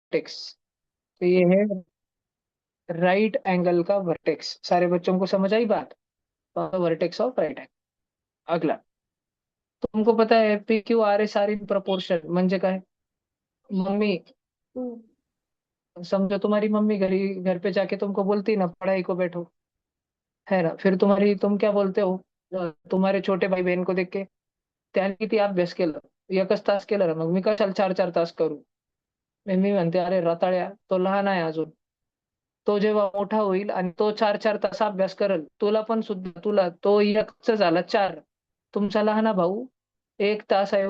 Vertex. तो ये है राइट एंगल का वर्टेक्स। सारे बच्चों को समझ आई बात? Vertex of right angle. अगला, तुमको पता है P Q R S are in proportion म्हणजे काय? मम्मी, समझो तुम्हारी मम्मी घर पे जाके तुमको बोलती ना पढ़ाई को बैठो, है ना? फिर तुम क्या बोलते हो? तुम्हारे छोटे भाई बहन को देख के, त्याने किती अभ्यास केलं, एकच तास केलं ना, मग मी कशाला 4-4 तास करू? मी म्हणते अरे रताळ्या, तो लहान आहे अजून. तो जेव्हा मोठा होईल आणि तो 4-4 तास अभ्यास करेल, तुला तो एकच झाला 4. तुमचा लहाना भाऊ 1 तास आहे,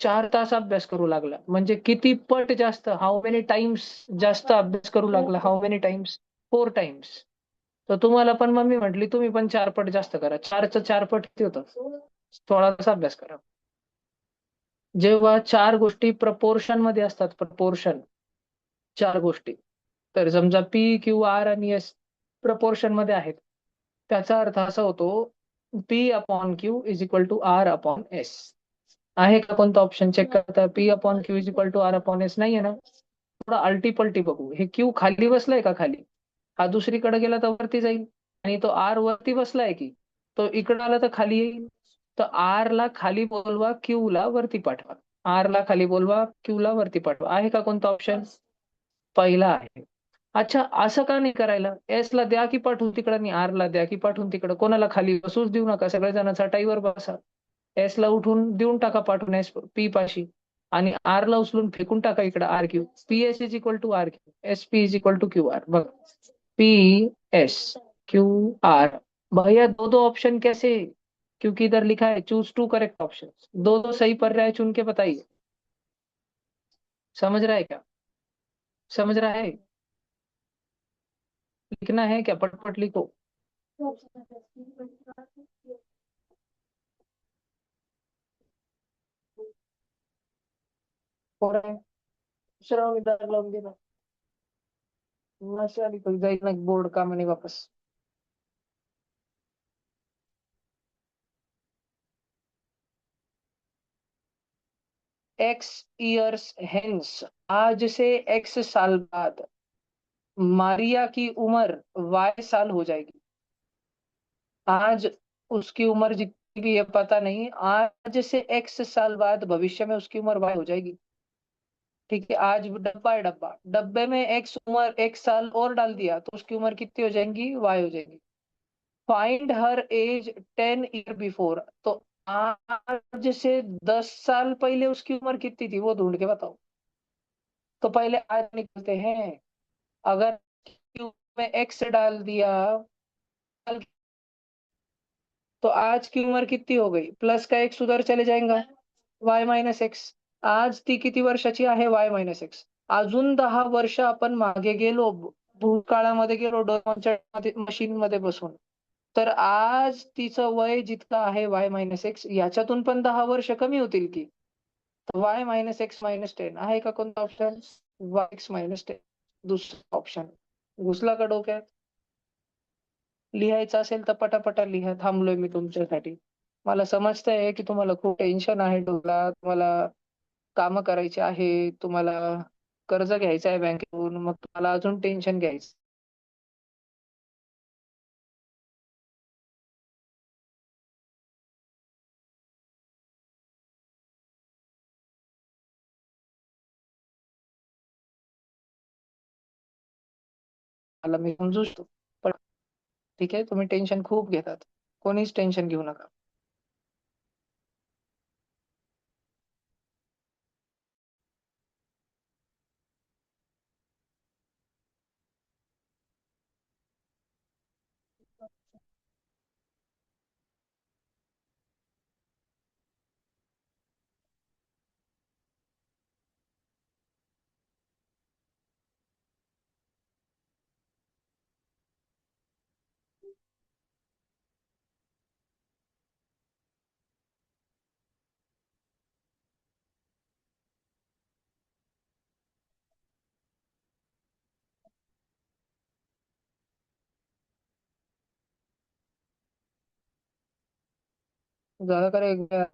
4 तास अभ्यास करू लागला, म्हणजे किती पट जास्त, हाऊ मेनी टाइम्स जास्त अभ्यास करू लागला? How many times? 4 टाइम्स. तर तुम्हाला पण मम्मी म्हटली तुम्ही पण 4 पट जास्त करा. 4चं 4 पट किती होतं? 16 तास अभ्यास करा. जेव्हा चार गोष्टी प्रपोर्शन मध्ये असतात, प्रपोर्शन, चार गोष्टी, तर समजा पी क्यू आर आणि एस प्रपोर्शन मध्ये आहेत, त्याचा अर्थ असा होतो P upon Q is equal to R upon S. आहे का कोणता ऑप्शन चेक करता? P upon Q is equal to R upon S नाहीये ना? थोडा अल्टी पलटी बघू. हे क्यू खाली बसलाय का खाली? हा दुसरीकडे गेला तर वरती जाईल. आणि तो आर वरती बसलाय की, तो इकडे आला तर खाली येईल. तर आर ला खाली बोलवा, क्यू ला वरती पाठवा. आर ला खाली बोलवा, क्यू ला वरती पाठवा. आहे का कोणता ऑप्शन? पहिला आहे. अच्छा, असं का नाही करायला? एस ला द्या की पाठवून तिकडं, आणि आर ला द्या की पाठवून तिकडं. कोणाला खाली बसूच देऊ नका, सगळेजण चटाईवर बसा. एस ला उठून देऊन टाका पाठवून एस पी पाशी, आणि आर ला उचलून फेकून टाका इकडे R Q. P S is equal to R Q, S P is equal to Q R. बघ, पी एस क्यू आर. भैया दो दो ऑप्शन कैसे? क्योंकि इधर लिखा है चूज टू करेक्ट ऑप्शन. दो दो सही पर्याय चुन के बताइए. समझ रहा है क्या? समझ रहा है? लिखना है क्या? पटपट लिखो. हो रहा है. श्रावण इधर लावून दे ना. नशा आली तर जाईल ना बोर्ड का म्हणे वापस. एक्स ईयर्स हेंस, आज से एक्स साल बाद मारिया की उम्र वाई साल हो जाएगी. आज उसकी उम्र जितनी भी है पता नहीं, आज से एक्स साल बाद भविष्य में उसकी उम्र वाई हो जाएगी. ठीक है, आज डब्बा है, डब्बा, डब्बे में एक्स उम्र 1 साल और डाल दिया तो उसकी उम्र कितनी हो जाएगी? वाई हो जाएगी. Find her age 10 year before. तो आज से 10 साल पहले उसकी उम्र कितनी थी वो ढूंढ के बताओ. तो पहले आज निकलते हैं. अगर क्यू में एक्स डाल दिया तो आज की उम्र किती हो गई? प्लस का एक्स उधर चले जाएगा, वाय मायनस एक्स. आज ती किती वर्षाची आहे? Y minus x. अजून 10 वर्ष आपण मागे गेलो, भूतकाळामध्ये गेलो डोरेमॉनच्या मशीन मध्ये बसून, तर आज तिचं वय जितकं आहे वाय मायनस एक्स, याच्यातून पण 10 वर्ष कमी होतील की. वाय मायनस एक्स मायनस 10 आहे का कोणता ऑप्शन? वाय एक्स मायनस 10, दुसरा ऑप्शन. घुसला का डोक्यात? लिहायचं असेल तर पटापटा लिहा, थांबलोय मी तुमच्यासाठी. मला समजतंय की तुम्हाला खूप टेन्शन आहे डोक्याला, तुम्हाला कामं करायची आहे, तुम्हाला कर्ज घ्यायचं आहे बँकेतून, मग तुम्हाला अजून टेन्शन घ्यायचं. मला मी समजू शकतो, पण ठीक आहे, तुम्ही टेन्शन खूप घेतात. कोणीच टेन्शन घेऊ नका. ज्यादा करेगा.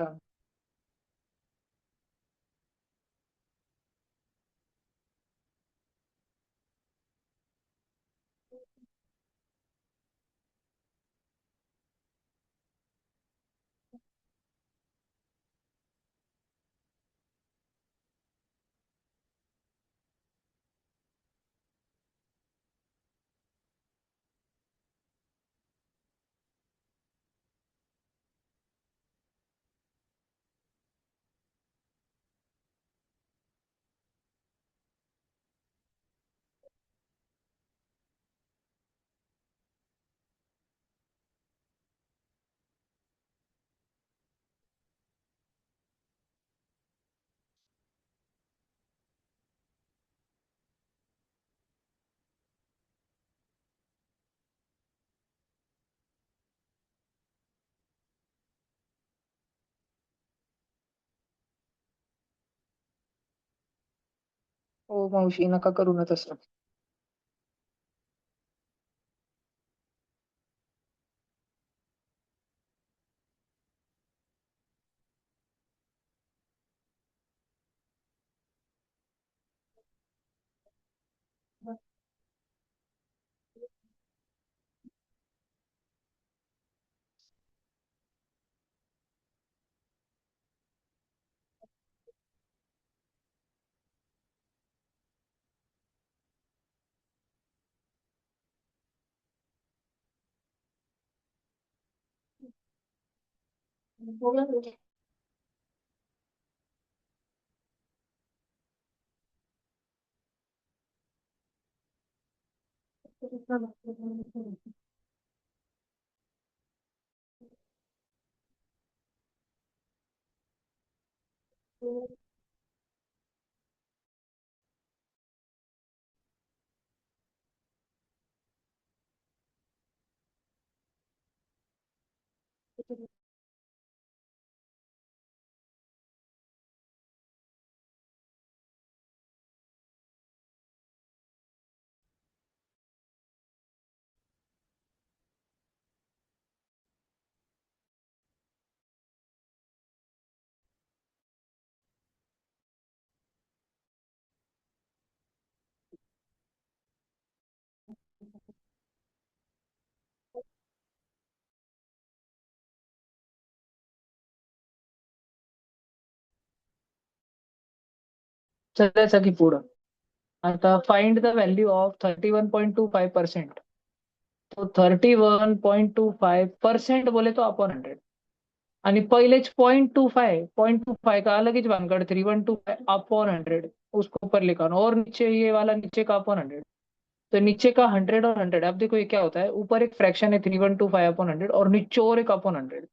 हो मावशी, नका करू ना तसं. चलायचं की पुढं. आता फाइंड द व्हॅल्यू ऑफ 31.25%. तो 31.25% बोले तो अपॉन 100. आणि पहिलेच 0.25 का अलग ही भानगड़, 3125 अपॉन 100, उसको ऊपर लिखा और नीचे ये वाला नीचे का अपॉन 100। तो नीचे का 100 और 100, अब देखो ये क्या होता है, ऊपर एक फ्रैक्शन है 3125 अपॉन 100 और नीचे और एक अपॉन 100।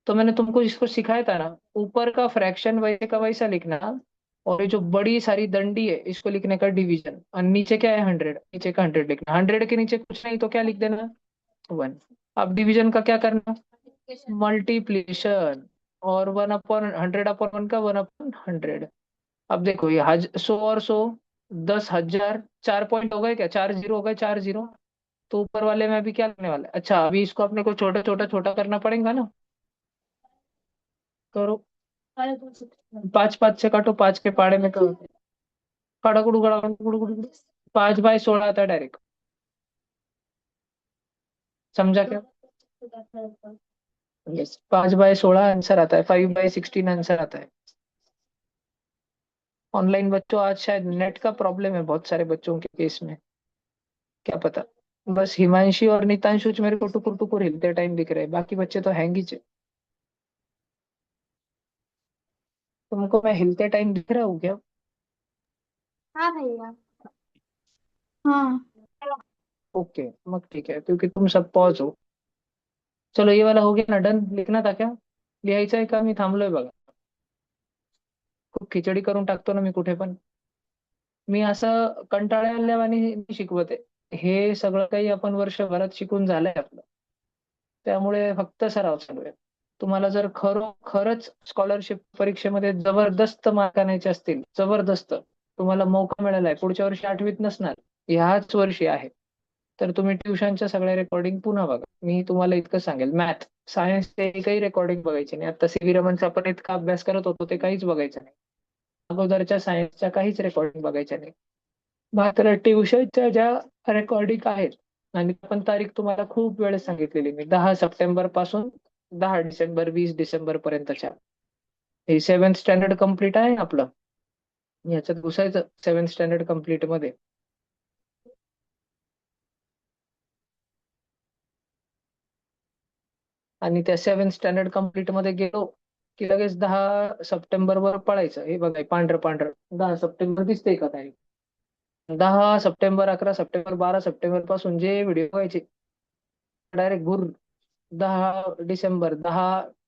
तो मैंने तुमको इसको सिखाया था ना, ऊपर का फ्रैक्शन वैसे का वैसा लिखना, और ये जो बड़ी सारी दंडी है इसको लिखने का डिवीजन, और नीचे क्या है 100, नीचे का 100 लिखना, 100 के नीचे कुछ नहीं तो क्या लिख देना, 1। अब डिवीजन का क्या करना, मल्टीप्लिकेशन, और 1/100 अपॉन 1 का 1/100। अब देखो ये 100 और 100, 10,000, 4 पॉइंट हो गए क्या, 4 जीरो हो गए, 4 जीरो। तो ऊपर वाले में अभी क्या करने वाला है, अच्छा अभी इसको अपने को छोटा छोटा छोटा करना पड़ेगा ना। करो, 5 5 से काटो, 5 के पाड़े में करो, काड़ा गुड़ू गड़ा गुड़ू गुड़ू गुड़ू। 5/16 आता है डायरेक्ट। समझा क्या? यस, 5/16 आंसर आता है, 5/16 आंसर आता है। ऑनलाइन बच्चों, आज शायद नेट का प्रॉब्लम है बहुत सारे बच्चों के केस में, क्या पता। बस हिमांशी और नितांशु मेरे को टुकुर टुकुर हिलते टाइम दिख रहे हैं, बाकी बच्चे तो हैंग ही चे। तुमको मैं हिलते टाइम दिख रहा हूँ क्या? हाँ भैया। हाँ। ओके, मग ठीक है, क्योंकि तुम सब पॉज हो। चलो ये वाला हो गया ना, डन। लिखना था क्या, लिहायचं आहे का, मी थांबलोय बघा. खूप खिचडी करून टाकतो ना मी कुठे पण. मी असं कंटाळल्यावानी शिकवते. हे सगळं काही आपण वर्षभरात शिकून झालंय आपलं, त्यामुळे फक्त सराव चालू आहे. तुम्हाला जर खरंच स्कॉलरशिप परीक्षेमध्ये जबरदस्त मार्क आणायचे असतील, जबरदस्त, तुम्हाला मौका मिळाला आहे, पुढच्या वर्षी 8वीत नसणार, ह्याच वर्षी आहे, तर तुम्ही ट्युशनच्या सगळ्या रेकॉर्डिंग पुन्हा बघा. मी तुम्हाला इतकं सांगेल, मॅथ सायन्सचे काही रेकॉर्डिंग बघायचे नाही. आता सी व्ही रमणचा आपण इतका अभ्यास करत होतो ते काहीच बघायचं नाही. अगोदरच्या सायन्सच्या काहीच रेकॉर्डिंग बघायच्या नाही. मात्र ट्युशनच्या ज्या रेकॉर्डिंग आहेत आणि पण तारीख तुम्हाला खूप वेळेस सांगितलेली मी, 10 सप्टेंबर पासून 10 डिसेंबर, 20 डिसेंबर पर्यंतच्या. हे 7th स्टँडर्ड कम्प्लीट आहे ना आपलं, ह्याच्यात घुसायचं 7th स्टँडर्ड कम्प्लीट मध्ये. आणि त्या 7th स्टँडर्ड कम्प्लीट मध्ये गेलो की लगेच 10 सप्टेंबर वर पळायचं. हे बघा, पांढरं पांढरं 10 सप्टेंबर दिसतंय का तारीख? 10 सप्टेंबर, 11 सप्टेंबर, 12 सप्टेंबर पासून जे व्हिडिओ व्हायचे डायरेक्ट भूर 10 डिसेंबर,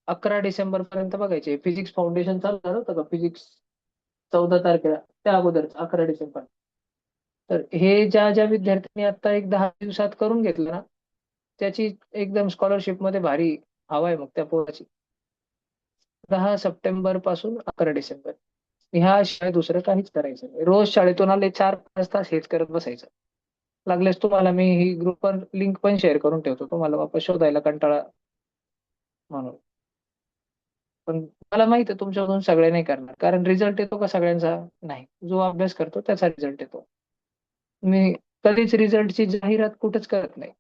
11 डिसेंबर पर्यंत बघायचे. फिजिक्स फाउंडेशन चालू झालं होतं का, फिजिक्स 14 तारखेला, त्या अगोदर 11 डिसेंबर. तर हे ज्या ज्या विद्यार्थ्यांनी आता एक 10 दिवसात करून घेतलं ना, त्याची एकदम स्कॉलरशिप मध्ये भारी हवा आहे मग त्या पोराची. 10 सप्टेंबर पासून 11 डिसेंबर, ह्या शिवाय दुसरं काहीच करायचं नाही. रोज शाळेतून आले 4-5 तास हेच करत बसायचं. लागल्यास तुम्हाला मी ही ग्रुपवर लिंक पण शेअर करून ठेवतो, तुम्हाला वापस शोधायला कंटाळा म्हणून. पण मला माहिती आहे तुमच्यामधून सगळे नाही करणार, कारण रिझल्ट येतो का सगळ्यांचा? नाही. जो अभ्यास करतो त्याचा रिझल्ट येतो. मी कधीच रिझल्टची जाहिरात कुठेच करत नाही.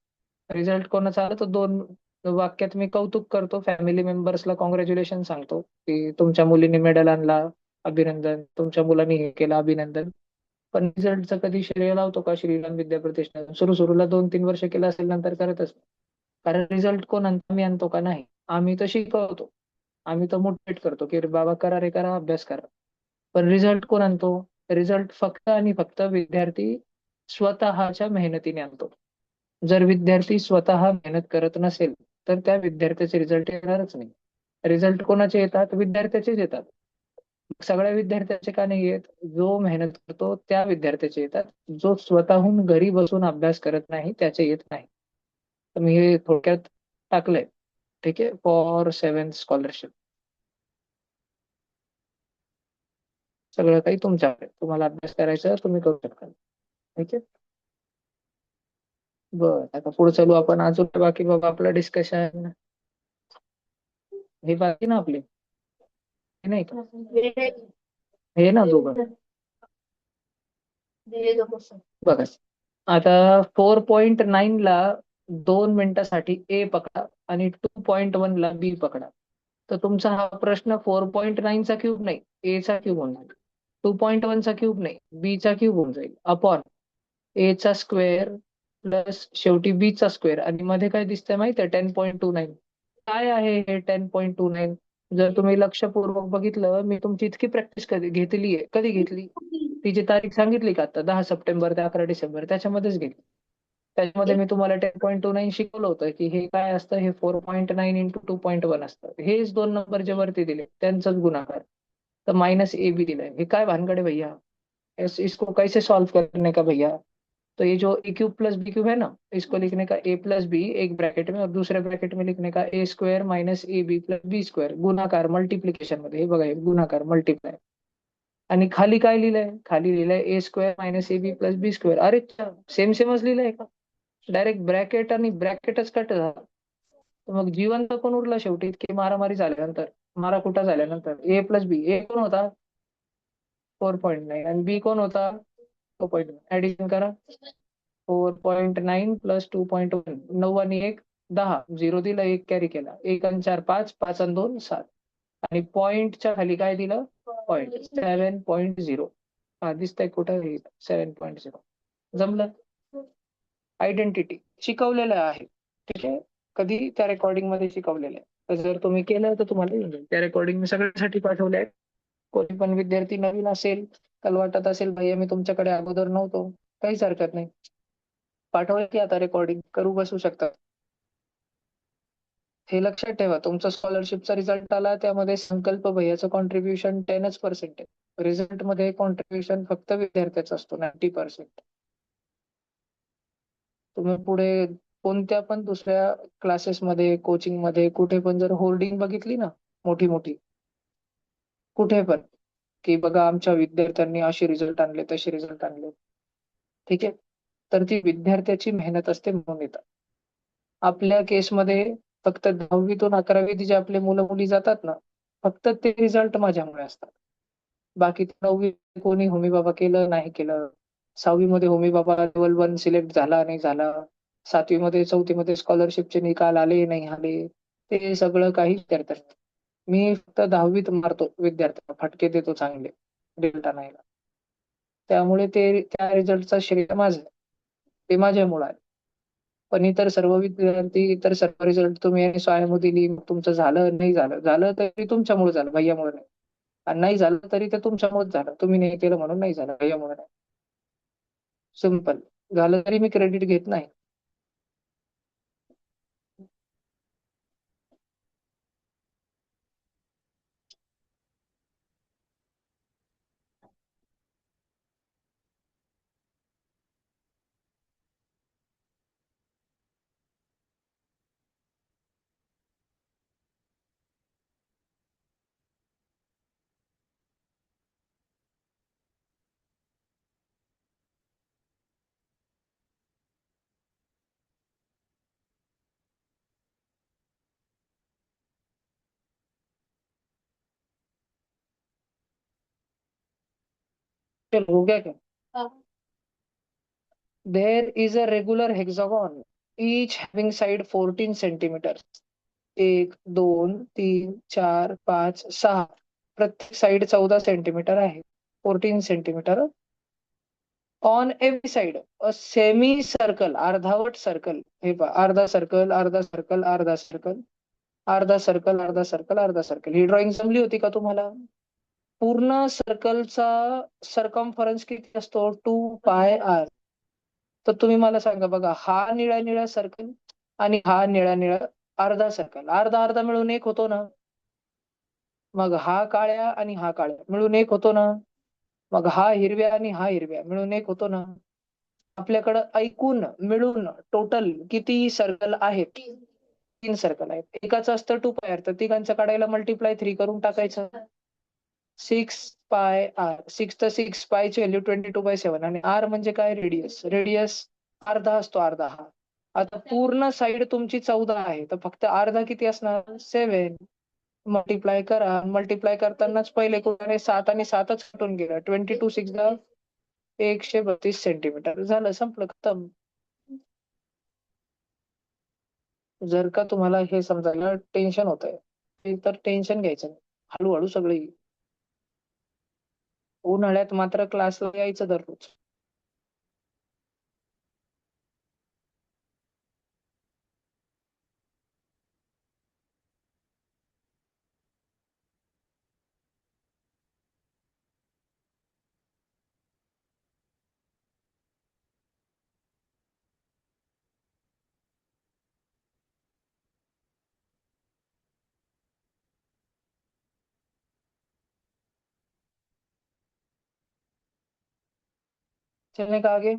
रिझल्ट कोणाचा आला तर 2 वाक्यात मी कौतुक करतो, फॅमिली मेंबर्सला कॉंग्रॅच्युलेशन सांगतो की तुमच्या मुलीने मेडल आणला, अभिनंदन, तुमच्या मुलांनी हे केलं, अभिनंदन. पण रिझल्टचं कधी श्रेय लावतो का श्रीराम विद्या प्रतिष्ठान? सुरुला 2-3 वर्ष केलं असेल, नंतर करतच नाही. कारण रिझल्ट कोण आणतो? आम्ही आणतो का? नाही. आम्ही तर शिकवतो, आम्ही तर मोटिवेट करतो की बाबा करा रे करा, अभ्यास करा. पण रिझल्ट कोण आणतो? रिझल्ट फक्त आणि फक्त विद्यार्थी स्वतःच्या मेहनतीने आणतो. जर विद्यार्थी स्वतः मेहनत करत नसेल तर त्या विद्यार्थ्याचे रिझल्ट येणारच नाही. रिझल्ट कोणाचे येतात? विद्यार्थ्याचेच येतात. सगळ्या विद्यार्थ्याचे का नाही येत? जो मेहनत करतो त्या विद्यार्थ्याचे येतात. जो स्वतःहून घरी बसून अभ्यास करत नाही त्याचे येत नाही. तर मी हे थोडक्यात टाकलंय. ठीक आहे, फॉर 7th स्कॉलरशिप. सगळं काही तुमच्याकडे, तुम्हाला अभ्यास करायचा तुम्ही करू शकता. ठीक आहे. बरं, आता पुढे चालू आपण. अजून बाकी बाबा आपलं डिस्कशन हे बाकी ना आपले, हे नाही का? हे ना दोघं बघा. आता 4.9 ला 2 मिनिटासाठी ए पकडा आणि 2.1 ला बी पकडा. तर तुमचा हा प्रश्न 4.9 चा क्यूब नाही, ए चा क्यूब होऊन जाईल. 2.1 चा क्यूब नाही, बी चा क्यूब होऊन जाईल, अपॉन ए चा स्क्वेअर प्लस शेवटी बी चा स्क्वेअर. आणि मध्ये काय दिसतंय माहिती आहे? 10.29. काय आहे हे 10.29? जर तुम्ही लक्षपूर्वक बघितलं, मी तुमची इतकी प्रॅक्टिस कधी घेतली आहे, कधी घेतली? तिची तारीख सांगितली का आता? 10 सप्टेंबर ते 11 डिसेंबर, त्याच्यामध्येच घेतली. त्याच्यामध्ये मी तुम्हाला 10.29 शिकवलं होतं की हे काय असतं, हे 4.9 इंटू 2.1 असतं. हेच 2 नंबर जे वरती दिले त्यांचाच गुणाकार. तर माइनस ए बी दिलाय. हे काय भानगड है भैया? इसको कैसे सॉल्व करने का भैया? तो ये जो ए क्यूब प्लस बी क्यूब है ना, इसको लिखने का ए प्लस बी एक ब्रैकेट में, और दूसरे ब्रैकेट में लिखने का A square minus A B plus B square, गुणाकार मल्टिप्लिकेशन मध्ये. हे बघा, हे गुणाकार मल्टिप्लाय. आणि खाली काय लिहिलंय? खाली लिहिलंय A square minus A B plus B square. अरे सेम सेमच लिहिलंय का? डायरेक्ट ब्रॅकेट आणि ब्रॅकेटच कट झाला. तर मग जिवंत कोण उरला शेवटी? इतकी मारामारी झाल्यानंतर, मारा कुठा झाल्यानंतर? ए प्लस बी. ए कोण होता? 4.9. आणि बी कोण होता? 2.1. ऍडिशन करा. 4.9 प्लस 2.1, 9 आणि 1 10, झिरो दिलं, एक कॅरी केला, 1 आणि 4 5, 5 आणि 2 7. आणि पॉइंटच्या खाली काय दिलं? पॉइंट 7.0. हा दिसतंय कुठं? 7.0. जमलं. आयडेंटिटी शिकवलेलं आहे. ठीक आहे, कधी त्या रेकॉर्डिंग मध्ये शिकवलेलं आहे. तर जर तुम्ही केलं तर तुम्हाला येऊन जाईल. त्या रेकॉर्डिंग मी सगळ्यांसाठी पाठवल्या आहेत. कोणी पण विद्यार्थी नवीन असेल, त्याला वाटत असेल भैया मी तुमच्याकडे अगोदर नव्हतो, काहीच हरकत नाही, पाठवलं की आता रेकॉर्डिंग करू बसू शकता. हे लक्षात ठेवा, तुमचा स्कॉलरशिपचा रिझल्ट आला त्यामध्ये संकल्प भैयाचं कॉन्ट्रीब्युशन 10% आहे. रिझल्ट मध्ये कॉन्ट्रीब्युशन फक्त विद्यार्थ्याचं असतो 90%. तुम्ही पुढे कोणत्या पण दुसऱ्या क्लासेसमध्ये, कोचिंग मध्ये, कुठे पण जर होर्डिंग बघितली ना, मोठी मोठी, कुठे पण, की बघा आमच्या विद्यार्थ्यांनी असे रिझल्ट आणले, तसे रिझल्ट आणले, ठीक आहे, तर ती विद्यार्थ्याची मेहनत असते म्हणून येतात. आपल्या केसमध्ये फक्त 10वी ते 11वी जे आपले मुलं मुली जातात ना, फक्त ते रिझल्ट माझ्यामुळे असतात. बाकी 9वी कोणी होमी बाबा केलं नाही केलं, 6वी मध्ये होमी बाबा लेवल 1 सिलेक्ट झाला नाही झाला, 7वी मध्ये 4थी मध्ये स्कॉलरशिपचे निकाल आले नाही आले, ते सगळं काही विचारतात. मी फक्त 10वीत मारतो विद्यार्थ्यांना, फटके देतो चांगले डेल्टा नाहीला. त्यामुळे ते त्या रिझल्टचा श्रेय माझं, ते माझ्यामुळे आहे. पण इतर सर्व विद्यार्थी, इतर सर्व रिझल्ट तुम्ही स्वयंभू दिली, मग तुमचं झालं नाही झालं, झालं तरी तुमच्यामुळे झालं, भैयामुळे नाही. आणि नाही झालं तरी ते तुमच्यामुळेच झालं, तुम्ही नाही केलं म्हणून नाही झालं, भैयामुळे नाही. सिंपल. झालं तरी मी क्रेडिट घेत नाही. चलो हो गया क्या? There is a regular hexagon each having side 14 centimetre. 1 2 3 4 5 6, प्रत्येक साइड 14 सेंटीमीटर आहे. 14 centimetre on every side. A semi circle, अर्धावट सर्कल. हे पहा, अर्धा सर्कल, अर्धा सर्कल, अर्धा सर्कल, अर्धा सर्कल, अर्धा सर्कल, अर्धा सर्कल. ही ड्रॉइंग जमली होती का तुम्हाला? पूर्ण सर्कलचा सरकमफरन्स किती असतो? 2πr. तर तुम्ही मला सांगा बघा, हा निळा निळा सर्कल आणि हा निळा निळा अर्धा सर्कल, अर्धा अर्धा मिळून एक होतो ना. मग हा काळ्या आणि हा काळ्या मिळून एक होतो ना. मग हा हिरव्या आणि हा हिरव्या मिळून एक होतो ना. आपल्याकडं ऐकून मिळून टोटल किती सर्कल आहेत? 3 सर्कल आहेत. एकाचं असतं 2πr, तर तिघांचं काढायला मल्टिप्लाय 3 करून टाकायचं. 6πr. 6 तर 6π ची व्हॅल्यू 22/7. आणि आर म्हणजे काय? रेडियस. रेडियस अर्धा असतो, अर्धा हा. आता पूर्ण साइड तुमची 14 आहे, तर फक्त अर्धा किती असणार? 7. मल्टिप्लाय करा. मल्टिप्लाय करतानाच पहिले कुठे 7 आणि 7च कटून गेला. 22 6 132 सेंटीमीटर. झालं, संपलं, खतम. जर का तुम्हाला हे समजायला टेन्शन होत आहे, तर टेन्शन घ्यायचं नाही. हळूहळू सगळे येईल. उन्हाळ्यात मात्र क्लासला यायचं दररोज. चलने का आगे?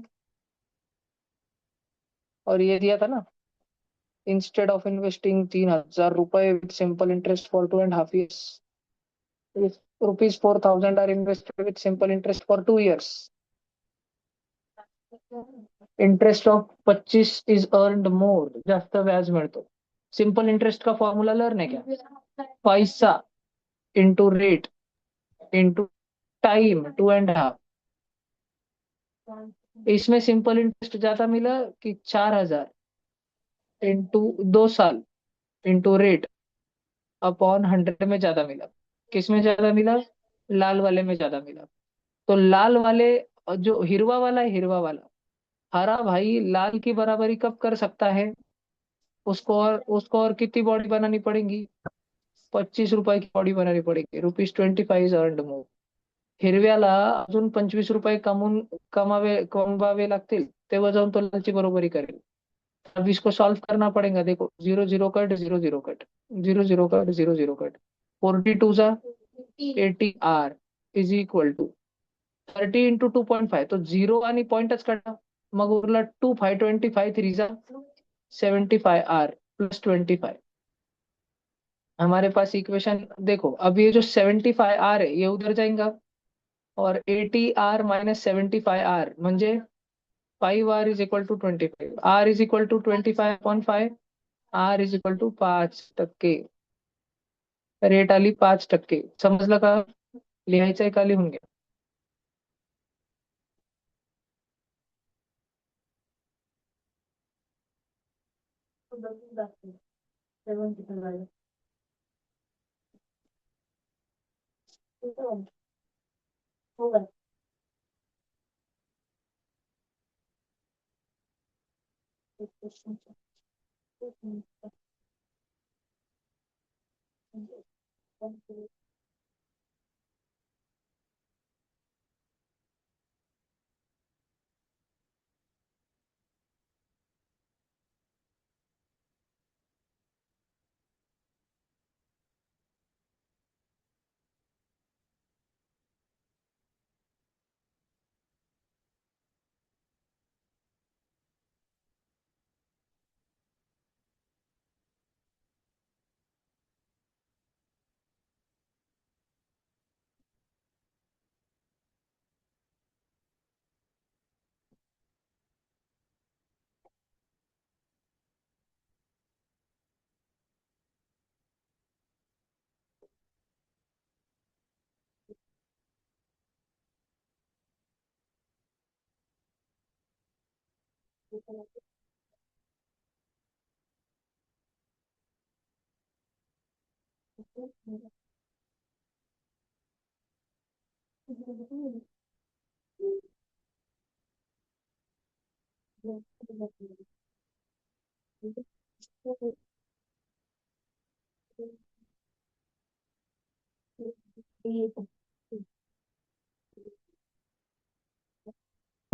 और ये दिया था ना, इंस्टेड ऑफ इन्वेस्टिंग 3,000 रुपए with simple interest for 2.5 years, ₹4,000 are invested with simple interest for 2 years. Interest of 25 is earned more. जास्त व्याज मिळतो. सिंपल इंटरेस्ट का फॉर्मूला लर्न है क्या? पैसा इंटू रेट इंटू टाइम 2.5. इसमें सिंपल इंटरेस्ट ज्यादा मिला कि 4,000 इंटू 2 साल इंटू रेट अपॉन 100 में ज्यादा मिला? किसमें ज्यादा मिला? लाल वाले में ज्यादा मिला. तो लाल वाले, जो हिरवा वाला है, हिरवा वाला, हरा भाई लाल की बराबरी कब कर सकता है? उसको और कितनी बॉडी बनानी पड़ेगी? 25 रुपए की बॉडी बनानी पड़ेगी. ₹25 इज अर्नड मोर. हिरव्याला अजून 25 रुपये कमवावे लागतील, तेव्हा जाऊन तो लालची बरोबरी करेल. अब इसको सॉल्व करना पड़ेगा. देखो, 0 0 cut, 0 0 cut, 0 0 cut, 0 0 cut. 42 80r is equal to 30 × 2.5. तो 0 आणि पॉइंटच काढा. मग उरला 2 5 25 3 75r प्लस 25. हमारे पास इक्वेशन देखो, अब ये जो 75r है ये उधर जाएगा, और 80r - 75r म्हणजे 5r is equal to 25. r is equal to 25/5. r is equal to 5%. Rate आली 5%. समजलं का? लिहायचंय का लिहून घ्या.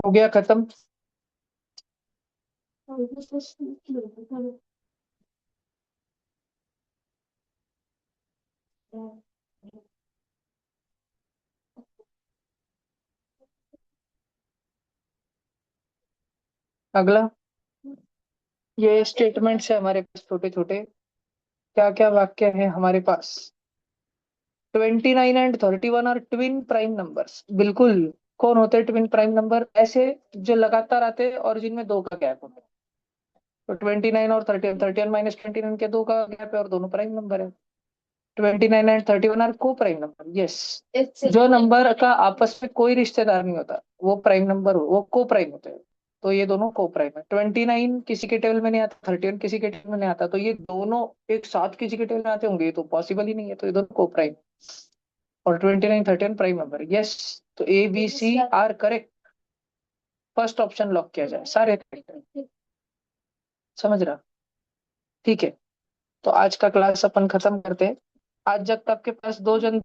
हो गया खत्म। अगला, ये स्टेटमेंट्स है हमारे पास छोटे छोटे। क्या क्या वाक्य है हमारे पास? 29 and 31 are twin prime numbers. बिल्कुल। कौन होते हैं ट्विन प्राइम नंबर? ऐसे जो लगातार आते हैं और जिनमें दो का गैप होता है। तो 29 और 31, 31 माइनस 29 के दो का गैप है और दोनों प्राइम नंबर है। 29 एंड 31 आर को प्राइम नंबर। यस। जो नंबर का आपस में कोई रिश्तेदार नहीं होता वो प्राइम नंबर वो को प्राइम होते हैं। तो ये दोनों को प्राइम है। 29 किसी के टेबल में नहीं आता, 31 किसी के टेबल में नहीं आता, तो ये दोनों एक साथ किसी के टेबल में आते होंगे, ये तो पॉसिबल ही नहीं है, तो ये दोनों को प्राइम। और 29 31 प्राइम नंबर। यस। तो A B C are correct. First option lock किया जाए, सारे करेक्ट है। समझ रहा? ठीक है। तो आज का क्लास अपन खत्म करते हैं। आज जब तक के पास दो जन